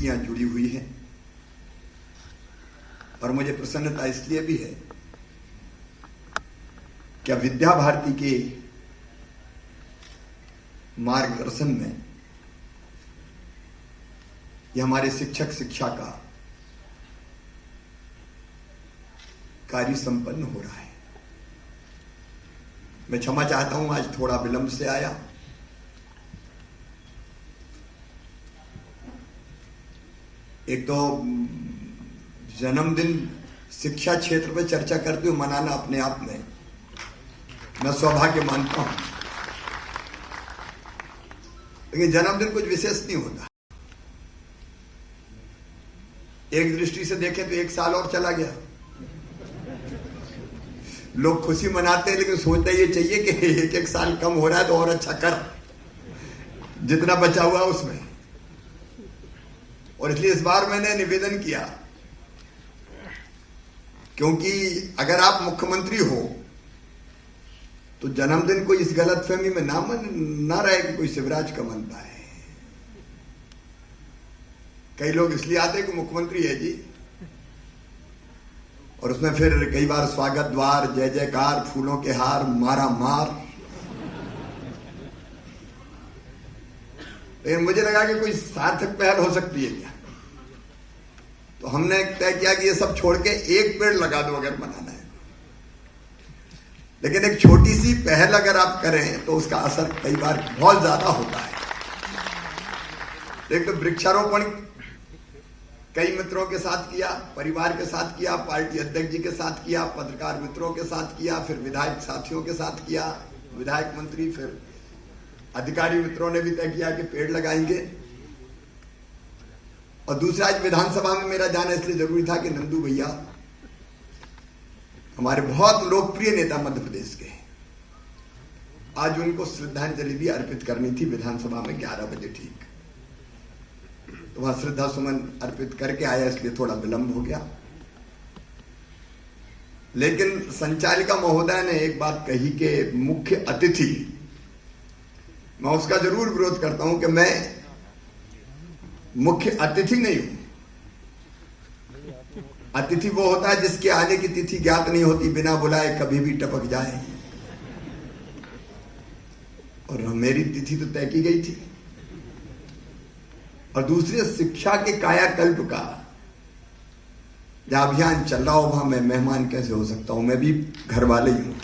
नीतियां जुड़ी हुई हैं। और मुझे प्रसन्नता इसलिए भी है कि विद्या भारती के मार्गदर्शन में यह हमारे शिक्षक शिक्षा का कार्य संपन्न हो रहा है। मैं क्षमा चाहता हूं, आज थोड़ा विलंब से आया। एक तो जन्मदिन शिक्षा क्षेत्र में चर्चा करते हुए मनाना अपने आप में मैं सौभाग्य मानता हूं, लेकिन जन्मदिन कुछ विशेष नहीं होता। एक दृष्टि से देखें तो एक साल और चला गया। लोग खुशी मनाते हैं, लेकिन सोचते ये चाहिए कि एक एक साल कम हो रहा है तो और अच्छा कर, जितना बचा हुआ उसमें। और इसलिए इस बार मैंने निवेदन किया, क्योंकि अगर आप मुख्यमंत्री हो तो जन्मदिन को इस गलतफहमी में ना रहे कि कोई शिवराज का मनता है। कई लोग इसलिए आते हैं कि मुख्यमंत्री है जी, और उसमें फिर कई बार स्वागत द्वार, जय जयकार, फूलों के हार, मारा मार। लेकिन मुझे लगा कि कोई सार्थक पहल हो सकती है क्या, तो हमने तय किया कि ये सब छोड़ के एक पेड़ लगा दो अगर मनाना है। लेकिन एक छोटी सी पहल अगर आप करें तो उसका असर कई बार बहुत ज्यादा होता है। एक तो वृक्षारोपण कई मित्रों के साथ किया, परिवार के साथ किया, पार्टी अध्यक्ष जी के साथ किया, पत्रकार मित्रों के साथ किया, फिर विधायक साथियों के साथ किया, विधायक मंत्री, फिर अधिकारी मित्रों ने भी तय किया कि पेड़ लगाएंगे। और दूसरा, आज विधानसभा में मेरा जाना इसलिए जरूरी था कि नंदू भैया हमारे बहुत लोकप्रिय नेता मध्य प्रदेश के, आज उनको श्रद्धांजलि भी अर्पित करनी थी विधानसभा में 11 बजे ठीक। तो वहां श्रद्धा सुमन अर्पित करके आया, इसलिए थोड़ा विलंब हो गया। लेकिन संचालिका महोदय ने एक बात कही कि मुख्य अतिथि, मैं उसका जरूर विरोध करता हूं कि मैं मुख्य अतिथि नहीं हूं। अतिथि वो होता है जिसके आने की तिथि ज्ञात नहीं होती, बिना बुलाए कभी भी टपक जाए। और मेरी तिथि तो तय की गई थी। और दूसरे, शिक्षा के कायाकल्प का जहां अभियान चल रहा हो वहां मैं मेहमान कैसे हो सकता हूं? मैं भी घर वाले ही हूं।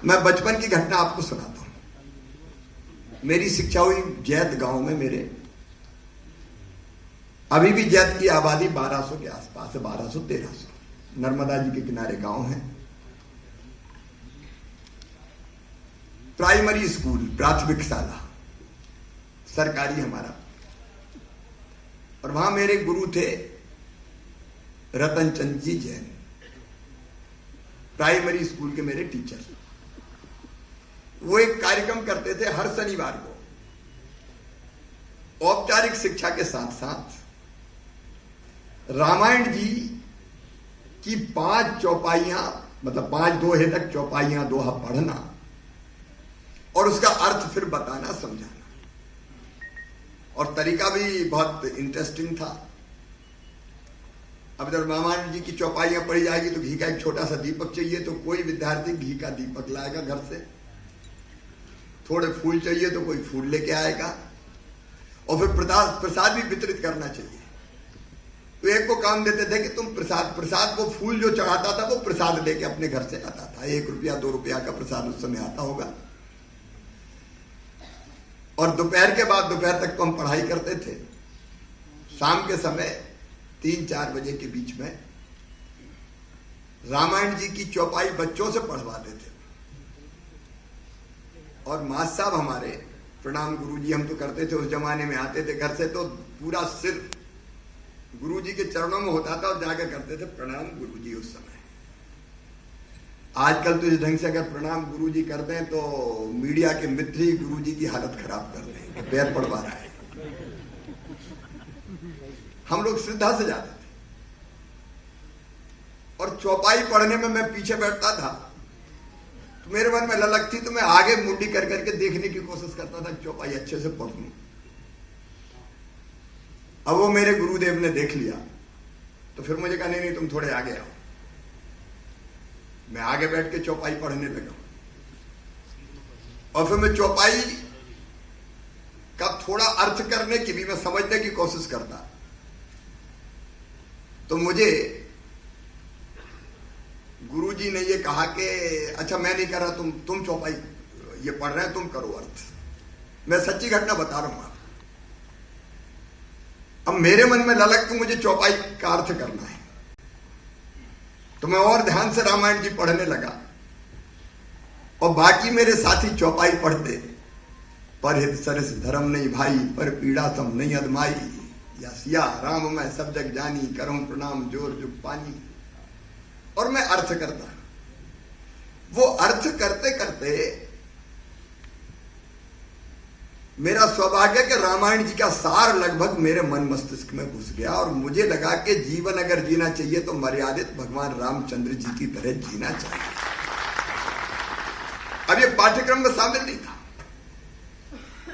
मैं बचपन की घटना आपको सुनाता हूं। मेरी शिक्षा हुई जैत गांव में। मेरे अभी भी जैत की आबादी 1200 के आसपास है, 1200-1300। नर्मदा जी के किनारे गांव है। प्राइमरी स्कूल, प्राथमिक शाला सरकारी हमारा। और वहां मेरे गुरु थे रतन चंद जी जैन, प्राइमरी स्कूल के मेरे टीचर। वो एक कार्यक्रम करते थे हर शनिवार को, औपचारिक शिक्षा के साथ साथ रामायण जी की 5 चौपाइयां, मतलब 5 दोहे तक चौपाइयां, दोहा पढ़ना और उसका अर्थ फिर बताना, समझाना। और तरीका भी बहुत इंटरेस्टिंग था। अब जब रामायण जी की चौपाइयां पढ़ी जाएगी तो घी का एक छोटा सा दीपक चाहिए, तो कोई विद्यार्थी घी का दीपक लाएगा घर से। थोड़े फूल चाहिए तो कोई फूल लेके आएगा। और फिर प्रसाद भी वितरित करना चाहिए। तो एक को काम देते थे कि तुम प्रसाद को, फूल जो चढ़ाता था वो प्रसाद लेके अपने घर से आता था। 1 रुपया 2 रुपया का प्रसाद उस समय आता होगा। और दोपहर के बाद, दोपहर तक तो हम पढ़ाई करते थे। शाम के समय 3-4 बजे के बीच में रामायण जी की चौपाई बच्चों से पढ़वाते थे। और मास्टर साहब हमारे, प्रणाम गुरुजी हम तो करते थे उस जमाने में, आते थे घर से तो पूरा सिर गुरुजी के चरणों में होता था और जाकर करते थे प्रणाम गुरुजी। उस समय, आजकल तो इस ढंग से अगर प्रणाम गुरुजी कर दें तो मीडिया के मित्र ही गुरुजी की हालत खराब कर दें, पैर पड़वा रहा है। हम लोग श्रद्धा से जाते थे। और चौपाई पढ़ने में मैं पीछे बैठता था, तो मेरे मन में ललक थी, तो मैं आगे मुंडी कर करके देखने की कोशिश करता था चौपाई अच्छे से पढ़ लूं। अब वो मेरे गुरुदेव ने देख लिया तो फिर मुझे कहा नहीं नहीं तुम थोड़े आगे आओ। मैं आगे बैठ के चौपाई पढ़ने लगा और फिर मैं चौपाई का थोड़ा अर्थ करने की भी मैं समझने की कोशिश करता। तो मुझे गुरुजी ने ये कहा कि अच्छा मैं नहीं कर रहा, तुम चौपाई ये पढ़ रहे हैं, तुम करो अर्थ। मैं सच्ची घटना बता रहा हूं। अब मेरे मन में ललक कि मुझे चौपाई का अर्थ करना है, तो मैं और ध्यान से रामायण जी पढ़ने लगा और बाकी मेरे साथी चौपाई पढ़ते। पर हित सरस धर्म नहीं भाई, पर पीड़ा सम नहीं अदमाई, या सिया राम मैं सब जग जानी, करूं प्रणाम जोर जुग पानी। और मैं अर्थ करता। वो अर्थ करते करते मेरा सौभाग्य कि रामायण जी का सार लगभग मेरे मन मस्तिष्क में घुस गया और मुझे लगा कि जीवन अगर जीना चाहिए तो मर्यादित भगवान रामचंद्र जी की तरह जीना चाहिए। अब ये पाठ्यक्रम में शामिल नहीं था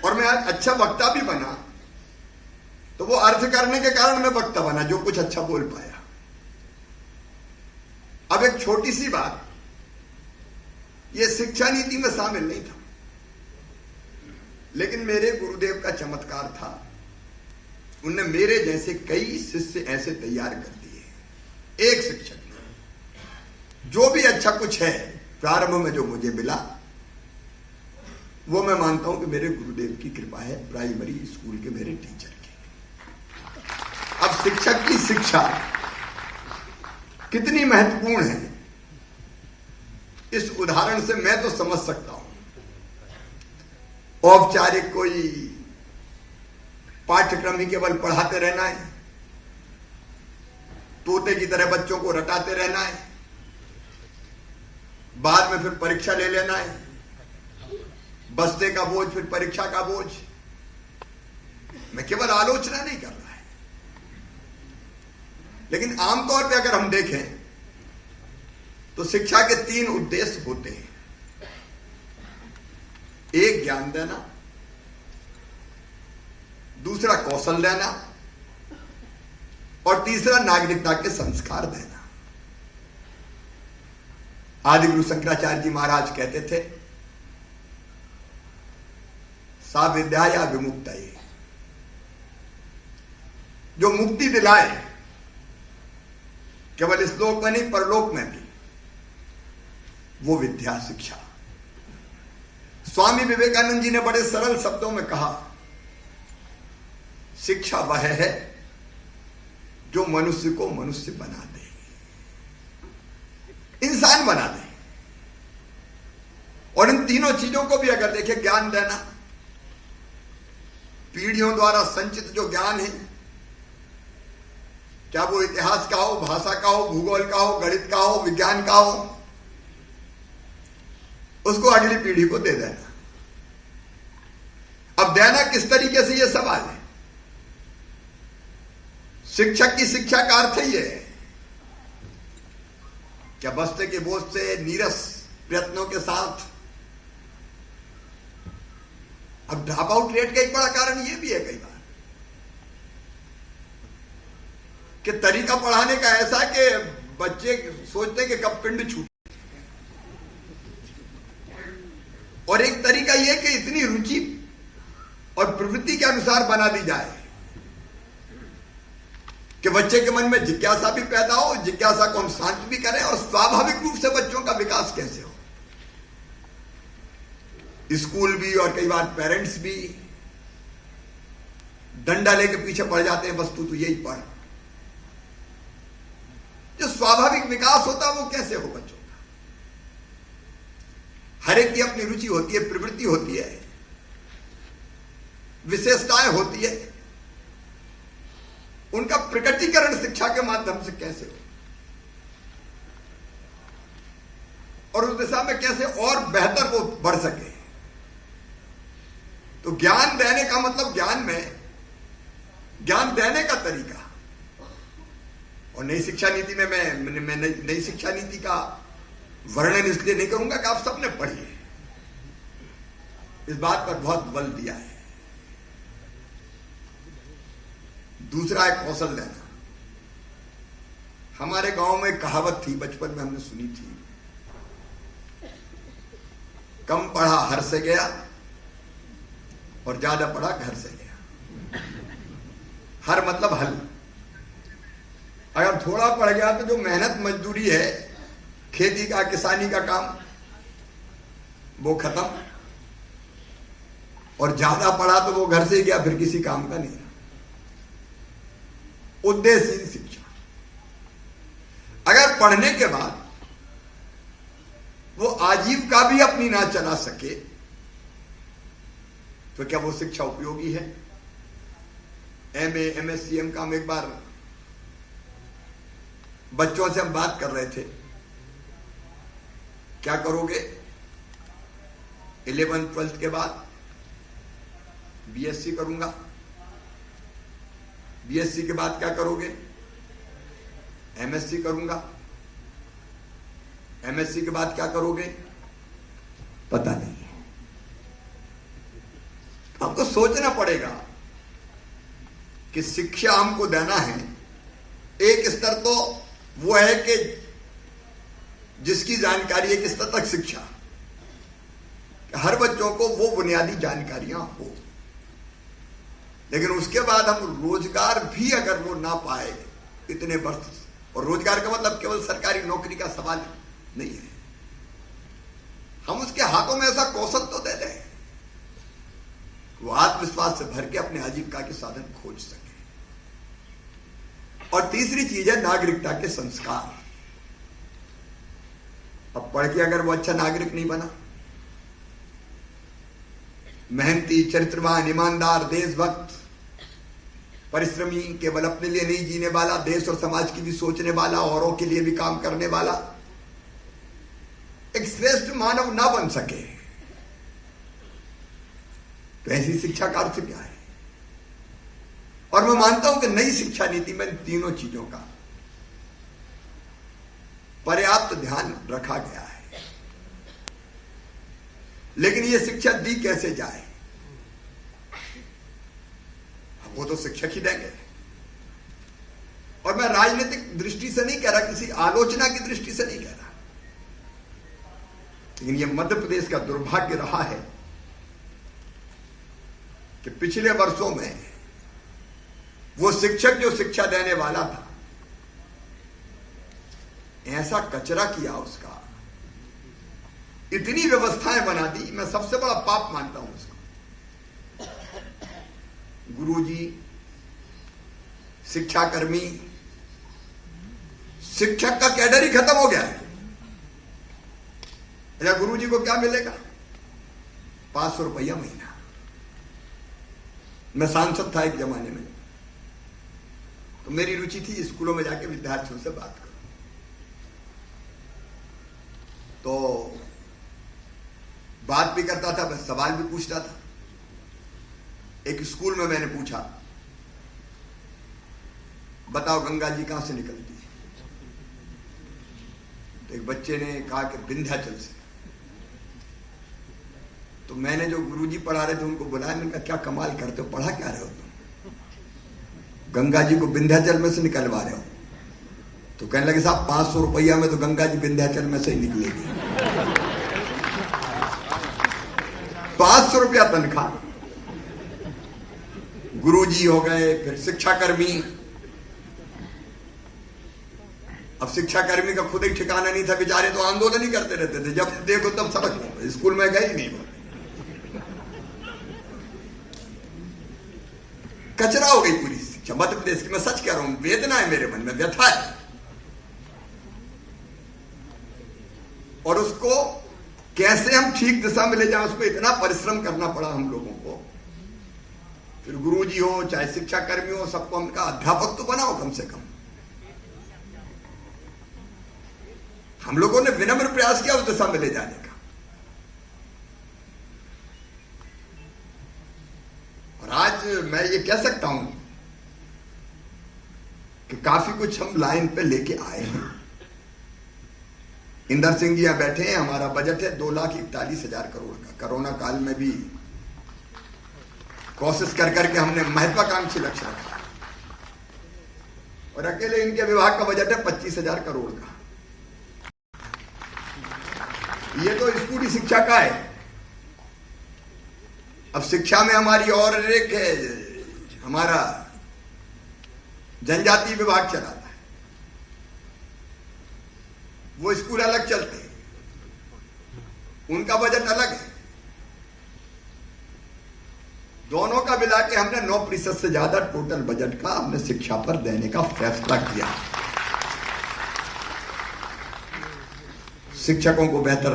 और मैं आज अच्छा वक्ता भी बना तो वो अर्थ करने के कारण मैं वक्ता बना, जो कुछ अच्छा बोल पाया। अब एक छोटी सी बात, ये शिक्षा नीति में शामिल नहीं था, लेकिन मेरे गुरुदेव का चमत्कार था। उनने मेरे जैसे कई शिष्य ऐसे तैयार कर दिए। एक शिक्षक ने जो भी अच्छा कुछ है प्रारंभ में जो मुझे मिला, वो मैं मानता हूं कि मेरे गुरुदेव की कृपा है, प्राइमरी स्कूल के मेरे टीचर की। अब शिक्षक की शिक्षा कितनी महत्वपूर्ण है, इस उदाहरण से मैं तो समझ सकता हूं। औपचारिक कोई पाठ्यक्रम ही केवल पढ़ाते रहना है, तोते की तरह बच्चों को रटाते रहना है, बाद में फिर परीक्षा ले लेना है, बस्ते का बोझ फिर परीक्षा का बोझ। मैं केवल आलोचना नहीं कर रहा है, लेकिन आमतौर पे अगर हम देखें तो शिक्षा के 3 उद्देश्य होते हैं। एक ज्ञान देना, दूसरा कौशल देना और तीसरा नागरिकता के संस्कार देना। आदि गुरु शंकराचार्य जी महाराज कहते थे, सा विद्या या विमुक्ता, जो मुक्ति दिलाए केवल इस लोक में नहीं परलोक में भी, वो विद्या शिक्षा। स्वामी विवेकानंद जी ने बड़े सरल शब्दों में कहा, शिक्षा वह है जो मनुष्य को मनुष्य बना दे, इंसान बना दे। और इन तीनों चीजों को भी अगर देखें, ज्ञान देना, पीढ़ियों द्वारा संचित जो ज्ञान है, क्या वो इतिहास का हो, भाषा का हो, भूगोल का हो, गणित का हो, विज्ञान का हो, उसको अगली पीढ़ी को दे देना। अब देना किस तरीके से, यह सवाल है। शिक्षक की शिक्षा का अर्थ ही है क्या बस्ते के बोझ से नीरस प्रयत्नों के साथ। अब ड्रॉप आउट रेट का एक बड़ा कारण यह भी है कई बार कि तरीका पढ़ाने का ऐसा कि बच्चे सोचते हैं कि कब पिंड छूटे, और एक तरीका यह कि इतनी रुचि और प्रवृत्ति के अनुसार बना दी जाए कि बच्चे के मन में जिज्ञासा भी पैदा हो, जिज्ञासा को हम शांत भी करें और स्वाभाविक रूप से बच्चों का विकास कैसे हो। स्कूल भी और कई बार पेरेंट्स भी डंडा लेके पीछे पड़ जाते हैं, बस तू तो यही पढ़। जो स्वाभाविक विकास होता है वो कैसे हो बच्चों का। हर एक की अपनी रुचि होती है, प्रवृत्ति होती है, विशेषताएं होती है, उनका प्रकटीकरण शिक्षा के माध्यम से कैसे हो और उस दिशा में कैसे और बेहतर वो बढ़ सके। तो ज्ञान देने का मतलब ज्ञान में ज्ञान देने का तरीका। और नई शिक्षा नीति में मैं नई शिक्षा नीति का वर्णन इसलिए नहीं करूंगा कि आप सबने पढ़ी है, इस बात पर बहुत बल दिया है। दूसरा है कौशल देना। हमारे गांव में कहावत थी, बचपन में हमने सुनी थी, कम पढ़ा हर से गया और ज्यादा पढ़ा घर से गया। हर मतलब हल। अगर थोड़ा पढ़ गया तो जो मेहनत मजदूरी है, खेती का किसानी का काम, वो खत्म, और ज्यादा पढ़ा तो वो घर से गया, फिर किसी काम का नहीं। उद्देश्यहीन शिक्षा। अगर पढ़ने के बाद वो आजीविका भी अपनी ना चला सके तो क्या वो शिक्षा उपयोगी है? एमए, एमएससी, एमकॉम, एक बार बच्चों से हम बात कर रहे थे, क्या करोगे 11th 12th के बाद? बीएससी करूंगा। बीएससी के बाद क्या करोगे? एमएससी करूंगा। एमएससी के बाद क्या करोगे? पता नहीं है। हमको सोचना पड़ेगा कि शिक्षा हमको देना है। एक स्तर तो वो है कि जिसकी जानकारी एक स्तर तक शिक्षा, हर बच्चों को वो बुनियादी जानकारियां हो, लेकिन उसके बाद हम रोजगार भी अगर वो ना पाए इतने वर्ष, और रोजगार का मतलब केवल सरकारी नौकरी का सवाल नहीं है, हम उसके हाथों में ऐसा कौशल तो दे दें वो आत्मविश्वास से भर के अपने आजीविका के साधन खोज सके। और तीसरी चीज है नागरिकता के संस्कार। अब पढ़ के अगर वो अच्छा नागरिक नहीं बना, मेहनती, चरित्रवान, ईमानदार, देशभक्त, परिश्रमी, केवल अपने लिए नहीं जीने वाला, देश और समाज की भी सोचने वाला, औरों के लिए भी काम करने वाला, एक श्रेष्ठ मानव ना बन सके तो ऐसी शिक्षा का अर्थ क्या है? और मैं मानता हूं कि नई शिक्षा नीति में इन तीनों चीजों का पर्याप्त ध्यान रखा गया है। लेकिन यह शिक्षा दी कैसे जाए? वो तो शिक्षक ही देंगे। और मैं राजनीतिक दृष्टि से नहीं कह रहा, किसी आलोचना की दृष्टि से नहीं कह रहा, लेकिन यह मध्य प्रदेश का दुर्भाग्य रहा है कि पिछले वर्षों में वो शिक्षक जो शिक्षा देने वाला था, ऐसा कचरा किया उसका, इतनी व्यवस्थाएं बना दी। मैं सबसे बड़ा पाप मानता हूं उसको। गुरुजी, शिक्षाकर्मी, शिक्षक का कैडर ही खत्म हो गया है। अच्छा, गुरुजी को क्या मिलेगा? 500 रुपया महीना। मैं सांसद था एक जमाने में, तो मेरी रुचि थी स्कूलों में जाके विद्यार्थियों से बात करो। तो बात भी करता था, मैं सवाल भी पूछता था। एक स्कूल में मैंने पूछा, बताओ गंगा जी कहां से निकलती है? तो एक बच्चे ने कहा कि विंध्याचल से। तो मैंने जो गुरुजी पढ़ा रहे थे उनको बुलाया, मैंने कहा क्या कमाल करते हो, पढ़ा क्या रहे हो तुम? गंगा जी को विंध्याचल में से निकलवा रहे हो? तो कहने लगे साहब 500 रुपया में तो गंगा जी विंध्याचल में से ही निकलेगी। 500 रुपया तनख्वाह, गुरुजी हो गए, फिर शिक्षाकर्मी। अब शिक्षाकर्मी का खुद ही ठिकाना नहीं था, बेचारे तो आंदोलन ही करते रहते थे, जब देखो तब सड़क, स्कूल में गए ही नहीं। कचरा हो गई पूरी शिक्षा मध्य प्रदेश की। मैं सच कह रहा हूं, वेदना है मेरे मन में, व्यथा है। और उसको कैसे हम ठीक दिशा में ले जाएं, उसको इतना परिश्रम करना पड़ा हम लोगों को। फिर गुरुजी हो चाहे शिक्षाकर्मी हो, सबको उनका अध्यापक तो बनाओ कम से कम। हम लोगों ने विनम्र प्रयास किया उस दिशा में ले जाने का। और आज मैं ये कह सकता हूं कि काफी कुछ हम लाइन पे लेके आए हैं। इंदर सिंह जी यहां बैठे हैं, हमारा बजट है 2,41,000 करोड़ का। कोरोना काल में भी कोशिश कर करके हमने महत्वाकांक्षी लक्ष्य रखा। और अकेले इनके विभाग का बजट है 25,000 करोड़ का। ये तो स्कूली शिक्षा का है। अब शिक्षा में हमारी और एक है, हमारा जनजातीय विभाग चलाता है, वो स्कूल अलग चलते हैं, उनका बजट अलग है। दोनों का मिला के हमने 9% से ज्यादा टोटल बजट का हमने शिक्षा पर देने का फैसला किया। शिक्षकों को बेहतर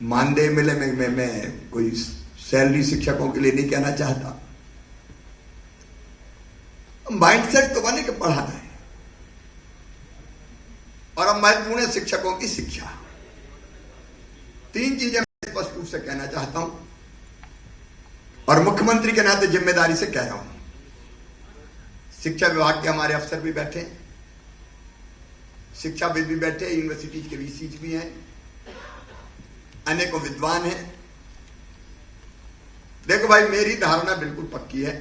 मानदेय मिले। मैं कोई सैलरी शिक्षकों के लिए नहीं कहना चाहता। माइंडसेट तो बने कि पढ़ाना है, और अब महत्वपूर्ण है शिक्षकों की शिक्षा। 3 चीजें मैं स्पष्ट रूप से कहना चाहता हूं, और मुख्यमंत्री के नाते जिम्मेदारी से कह रहा हूं। शिक्षा विभाग के हमारे अफसर भी बैठे, शिक्षाविद भी बैठे, यूनिवर्सिटी के वीसीज भी हैं, अनेकों विद्वान हैं। देखो भाई, मेरी धारणा बिल्कुल पक्की है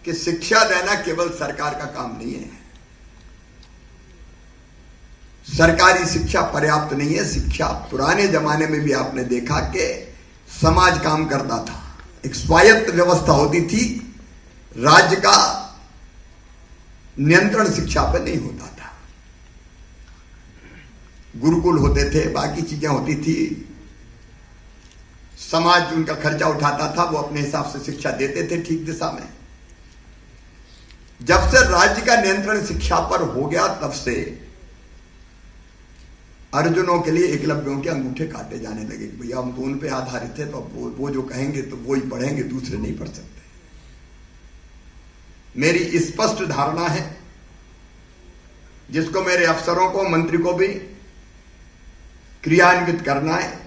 कि शिक्षा देना केवल सरकार का काम नहीं है। सरकारी शिक्षा पर्याप्त नहीं है। शिक्षा पुराने जमाने में भी आपने देखा कि समाज काम करता था, एक स्वायत्त व्यवस्था होती थी, राज्य का नियंत्रण शिक्षा पर नहीं होता था। गुरुकुल होते थे, बाकी चीजें होती थी, समाज उनका खर्चा उठाता था, वो अपने हिसाब से शिक्षा देते थे ठीक दिशा में। जब से राज्य का नियंत्रण शिक्षा पर हो गया, तब से अर्जुनों के लिए एकलव्यों के अंगूठे काटे जाने लगे। भैया हम तो उन पे आधारित थे, तो वो जो कहेंगे तो वो ही पढ़ेंगे, दूसरे नहीं पढ़ सकते। मेरी स्पष्ट धारणा है, जिसको मेरे अफसरों को, मंत्री को भी क्रियान्वित करना है।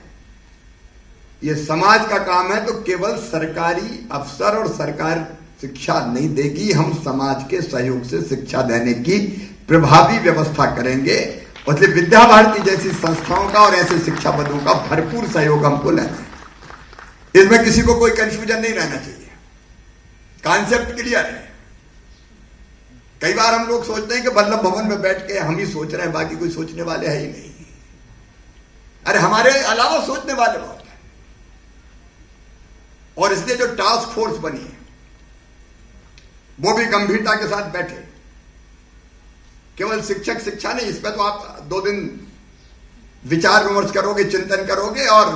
ये समाज का काम है, तो केवल सरकारी अफसर और सरकार शिक्षा नहीं देगी। हम समाज के सहयोग से शिक्षा देने की प्रभावी व्यवस्था करेंगे। इसलिए विद्या भारती जैसी संस्थाओं का और ऐसे शिक्षाविदों का भरपूर सहयोग हमको लेना है। इसमें किसी को कोई कंफ्यूजन नहीं रहना चाहिए, कॉन्सेप्ट क्लियर है। कई बार हम लोग सोचते हैं कि वल्लभ भवन में बैठ के हम ही सोच रहे हैं, बाकी कोई सोचने वाले है ही नहीं। अरे हमारे अलावा सोचने वाले बहुत हैं, और इसलिए जो टास्क फोर्स बनी है वो भी गंभीरता के साथ बैठे। केवल शिक्षक शिक्षा नहीं, इस पर तो आप 2 दिन विचार विमर्श करोगे, चिंतन करोगे, और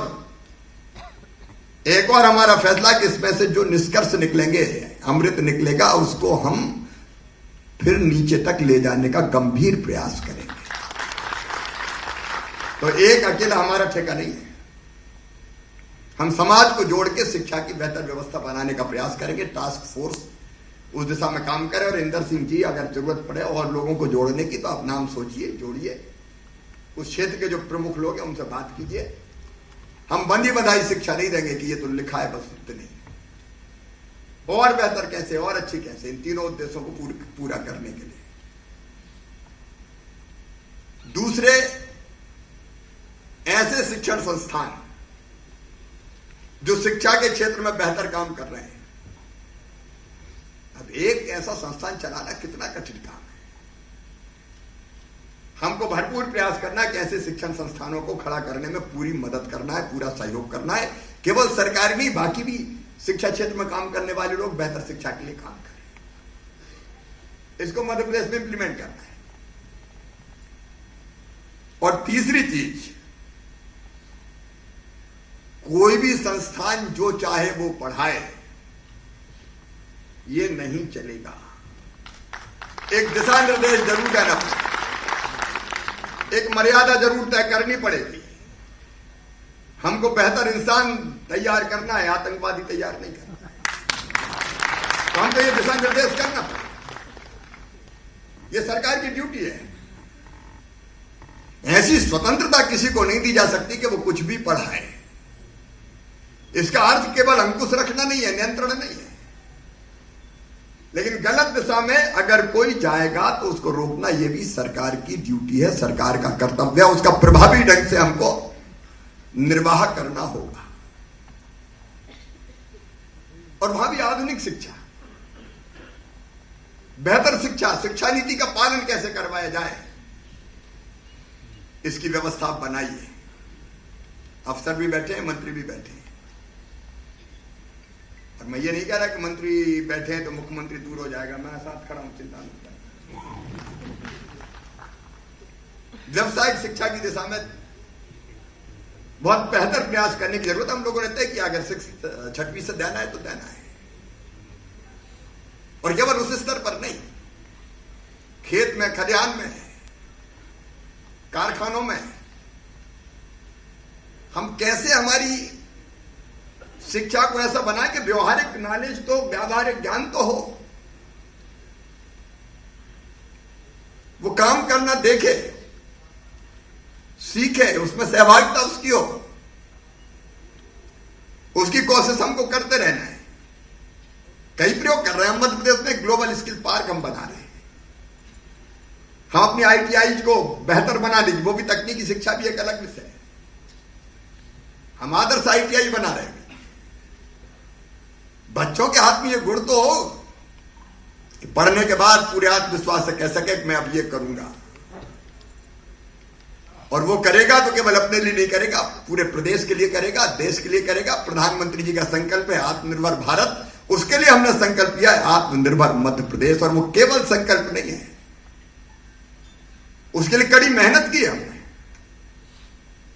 एक और हमारा फैसला कि इसमें से जो निष्कर्ष निकलेंगे, अमृत निकलेगा, उसको हम फिर नीचे तक ले जाने का गंभीर प्रयास करेंगे। तो एक अकेला हमारा ठेका नहीं है। हम समाज को जोड़ के शिक्षा की बेहतर व्यवस्था बनाने का प्रयास करेंगे। टास्क फोर्स उस दिशा में काम करे, और इंदर सिंह जी अगर जरूरत पड़े और लोगों को जोड़ने की, तो आप नाम सोचिए, जोड़िए। उस क्षेत्र के जो प्रमुख लोग हैं उनसे बात कीजिए। हम बंदी बधाई शिक्षा नहीं देंगे कि ये तो लिखा है बस इतने। और बेहतर कैसे, और अच्छी कैसे, इन तीनों उद्देश्यों को पूरा करने के लिए। दूसरे ऐसे शिक्षण संस्थान जो शिक्षा के क्षेत्र में बेहतर काम कर रहे हैं। अब एक ऐसा संस्थान चलाना कितना कठिन काम है। हमको भरपूर प्रयास करना है कि ऐसे शिक्षण संस्थानों को खड़ा करने में पूरी मदद करना है, पूरा सहयोग करना है। केवल सरकार नहीं, बाकी भी शिक्षा क्षेत्र में काम करने वाले लोग बेहतर शिक्षा के लिए काम करें। इसको मध्य प्रदेश में इंप्लीमेंट करना है। और तीसरी चीज, कोई भी संस्थान जो चाहे वो पढ़ाए, ये नहीं चलेगा। एक दिशा निर्देश जरूर देना पड़ेगा, एक मर्यादा जरूर तय करनी पड़ेगी। हमको बेहतर इंसान तैयार करना है, आतंकवादी तैयार नहीं करना है। तो हमको ये दिशा निर्देश करना पड़ेगा। ये सरकार की ड्यूटी है। ऐसी स्वतंत्रता किसी को नहीं दी जा सकती कि वो कुछ भी पढ़ाए। इसका अर्थ केवल अंकुश रखना नहीं है, नियंत्रण नहीं है। लेकिन गलत दिशा में अगर कोई जाएगा तो उसको रोकना, यह भी सरकार की ड्यूटी है, सरकार का कर्तव्य है। उसका प्रभावी ढंग से हमको निर्वाह करना होगा। और वहां भी आधुनिक शिक्षा, बेहतर शिक्षा नीति का पालन कैसे करवाया जाए, इसकी व्यवस्था बनाइए। अफसर भी बैठे हैं, मंत्री भी बैठे हैं। और मैं ये नहीं कह रहा कि मंत्री बैठे हैं तो मुख्यमंत्री दूर हो जाएगा, मैं साथ खड़ा हूं, चिंता नहीं करना। व्यावसायिक शिक्षा की दिशा में बहुत बेहतर प्रयास करने की जरूरत हम लोगों ने तय किया। अगर 6वीं से देना है तो देना है, और केवल उस स्तर पर नहीं, खेत में, खलिहान में, कारखानों में हम कैसे हमारी शिक्षा को ऐसा बनाए कि व्यवहारिक नॉलेज तो, व्यावहारिक ज्ञान तो हो, वो काम करना देखे, सीखे, उसमें सहभागिता उसकी हो, उसकी कोशिश हमको करते रहना है। कई प्रयोग कर रहे हैं हम मध्य प्रदेश में, ग्लोबल स्किल पार्क हम बना रहे हैं। हम अपनी ITI को बेहतर बना देंगे, वो भी तकनीकी शिक्षा भी एक अलग विषय है। हम आदर्श ITI बना रहे हैं। बच्चों के हाथ में ये गुण तो हो कि पढ़ने के बाद पूरे आत्मविश्वास से कह सके कि मैं अब ये करूंगा, और वो करेगा तो केवल अपने लिए नहीं करेगा, पूरे प्रदेश के लिए करेगा, देश के लिए करेगा। प्रधानमंत्री जी का संकल्प है आत्मनिर्भर भारत, उसके लिए हमने संकल्प किया है आत्मनिर्भर मध्य प्रदेश। और वो केवल संकल्प नहीं है, उसके लिए कड़ी मेहनत की हमने,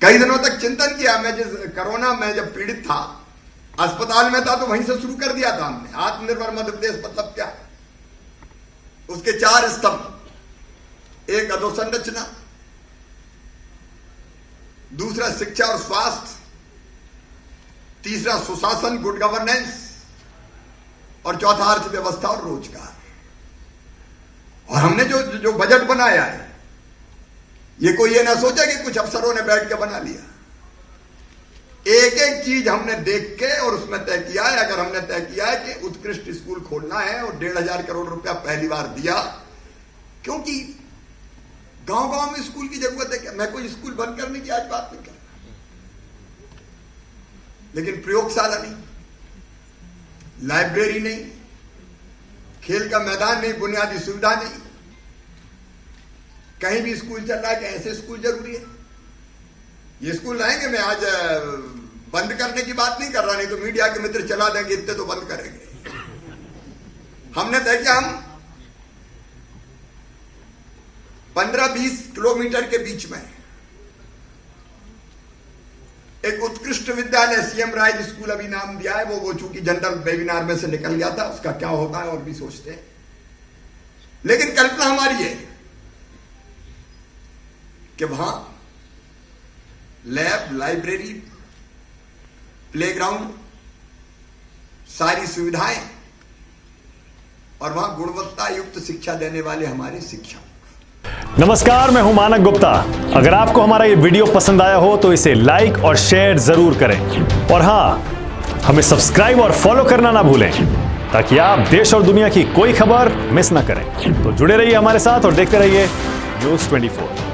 कई दिनों तक चिंतन किया। मैं जिस कोरोना में जब पीड़ित था, अस्पताल में था, तो वहीं से शुरू कर दिया था हमने। आत्मनिर्भर मध्य प्रदेश मतलब क्या, उसके 4 स्तंभ, एक अधोसंरचना, दूसरा शिक्षा और स्वास्थ्य, तीसरा सुशासन, गुड गवर्नेंस, और चौथा अर्थव्यवस्था और रोजगार। और हमने जो बजट बनाया है, ये कोई ये ना सोचा कि कुछ अफसरों ने बैठ के बना लिया। एक एक चीज हमने देख के और उसमें तय किया है। अगर हमने तय किया है कि उत्कृष्ट स्कूल खोलना है और 1,500 करोड़ रुपया पहली बार दिया, क्योंकि गांव गांव में स्कूल की जरूरत है। क्या मैं कोई स्कूल बंद करने की आज बात नहीं कर रहा, लेकिन प्रयोगशाला नहीं, लाइब्रेरी नहीं, खेल का मैदान नहीं, बुनियादी सुविधा नहीं, कहीं भी स्कूल चल रहा है कि ऐसे स्कूल जरूरी है। ये स्कूल रहेंगे, मैं आज बंद करने की बात नहीं कर रहा, नहीं तो मीडिया के मित्र चला देंगे इतने तो बंद करेंगे। हमने तय किया हम 15-20 किलोमीटर के बीच में एक उत्कृष्ट विद्यालय, CM राइज स्कूल अभी नाम दिया है, वो चूंकि जनरल वेबिनार में से निकल गया था, उसका क्या होता है और भी सोचते हैं। लेकिन कल्पना हमारी है कि वहां लैब, लाइब्रेरी, प्लेग्राउंड, सारी सुविधाएं, और वहां गुणवत्ता युक्त शिक्षा देने वाले हमारे शिक्षक। नमस्कार, मैं हूं मानक गुप्ता। अगर आपको हमारा ये वीडियो पसंद आया हो तो इसे लाइक और शेयर जरूर करें, और हां, हमें सब्सक्राइब और फॉलो करना ना भूलें, ताकि आप देश और दुनिया की कोई खबर मिस ना करें। तो जुड़े रहिए हमारे साथ और देखते रहिए News 24।